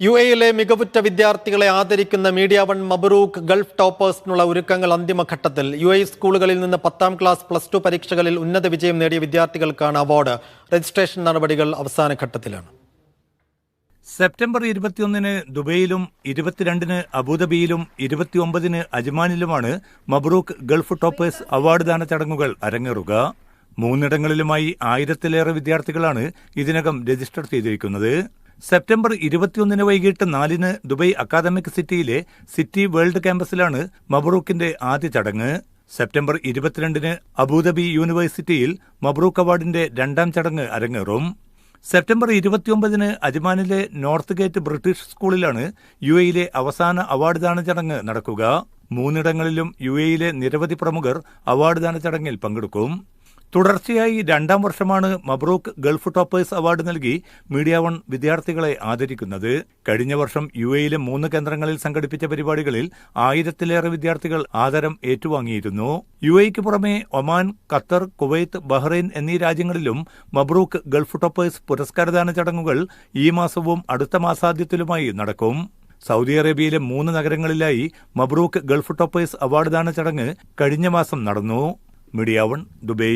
യുഎഇയിലെ മികവുറ്റ വിദ്യാർത്ഥികളെ ആദരിക്കുന്ന മീഡിയ വൺ മബ്രൂക്ക് ഗൾഫ് ടോപ്പേഴ്സിനുള്ള ഒരുക്കങ്ങൾ അന്തിമഘട്ടത്തിൽ. യുഎഇ സ്കൂളുകളിൽ നിന്ന് 10ാം ക്ലാസ് പ്ലസ് 2 പരീക്ഷകളിൽ ഉന്നത വിജയം നേടിയ വിദ്യാർത്ഥികൾക്കാണ് അവാർഡ്. രജിസ്ട്രേഷൻ നടപടികൾ അവസാന ഘട്ടത്തിലാണ്. സെപ്റ്റംബർ 21-ന് ദുബൈയിലും 22-ന് അബുദാബിയിലും 29-ന് അജ്മാനിലുമാണ് മബ്രൂക്ക് ഗൾഫ് ടോപ്പേഴ്സ് അവാർഡ് ദാന ചടങ്ങുകൾ അരങ്ങേറുക. 3ഇടങ്ങളിലുമായി 1000-ലേറെ വിദ്യാർത്ഥികളാണ് ഇതിനകം രജിസ്റ്റർ ചെയ്തിരിക്കുന്നത്. സെപ്റ്റംബർ 21-ന് വൈകിട്ട് 4-ന് ദുബൈ അക്കാദമിക് സിറ്റിയിലെ സിറ്റി വേൾഡ് ക്യാമ്പസിലാണ് മബ്രൂക്കിന്റെ ആദ്യ ചടങ്ങ്. സെപ്റ്റംബർ 22-ന് അബുദാബി യൂണിവേഴ്സിറ്റിയിൽ മബ്രൂക്ക് അവാർഡിന്റെ 2ാം ചടങ്ങ് അരങ്ങേറും. സെപ്റ്റംബർ 29-ന് അജ്മാനിലെ നോർത്ത് ഗേറ്റ് ബ്രിട്ടീഷ് സ്കൂളിലാണ് യുഎഇയിലെ അവസാന അവാർഡ് ദാന ചടങ്ങ് നടക്കുക. 3ഇടങ്ങളിലും യുഎഇയിലെ നിരവധി പ്രമുഖർ അവാർഡ് ദാന ചടങ്ങിൽ പങ്കെടുക്കും. തുടർച്ചയായി 2ാം വർഷമാണ് മബ്രൂക്ക് ഗൾഫ് ടോപ്പേഴ്സ് അവാർഡ് നൽകി മീഡിയ വൺ വിദ്യാർത്ഥികളെ ആദരിക്കുന്നത്. കഴിഞ്ഞ വർഷം യുഎഇയിലെ 3 കേന്ദ്രങ്ങളിൽ സംഘടിപ്പിച്ച പരിപാടികളിൽ 1000-ലേറെ വിദ്യാർത്ഥികൾ ആദരം ഏറ്റുവാങ്ങിയിരുന്നു. യുഎഇക്ക് പുറമെ ഒമാൻ, ഖത്തർ, കുവൈത്ത്, ബഹ്റൈൻ എന്നീ രാജ്യങ്ങളിലും മബ്രൂക്ക് ഗൾഫ് ടോപ്പേഴ്സ് പുരസ്കാരദാന ചടങ്ങുകൾ ഈ മാസവും അടുത്ത മാസാദ്യത്തിലുമായി നടക്കും. സൗദി അറേബ്യയിലെ 3 നഗരങ്ങളിലായി മബ്രൂക്ക് ഗൾഫ് ടോപ്പേഴ്സ് അവാർഡ് ദാന ചടങ്ങ് കഴിഞ്ഞ മാസം നടന്നു. Media one, Dubai.